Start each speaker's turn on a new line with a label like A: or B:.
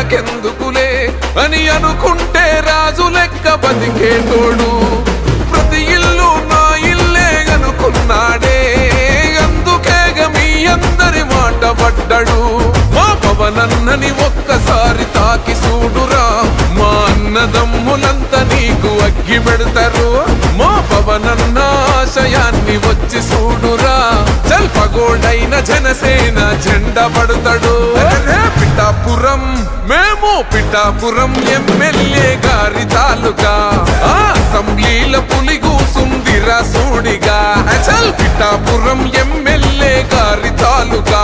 A: మనకెందుకులే అని అనుకుంటే రాజు లెక్క బతికేటోడు. ప్రతి ఇల్లు నా ఇల్లే అనుకున్నాడే, అందుకేగ మీ అందరి మాట పడ్డాడు. మా పవనన్నని ఒక్కసారి తాకి చూడురా, మా అన్నదమ్ములంతా నీకు అగ్గి పెడతారు. మా పవనన్న ఆశయాన్ని వచ్చి చూడురా, జల్పగోడైన జనసేన జెండా పడతాడు. పిఠాపురం మేము పిఠాపురం ఎమ్మెల్యే గారి తాలూకా, అసెంబ్లీల పులి కూసుందిరా సూడిగా. చల్ పిఠాపురం ఎమ్మెల్యే గారి తాలూకా.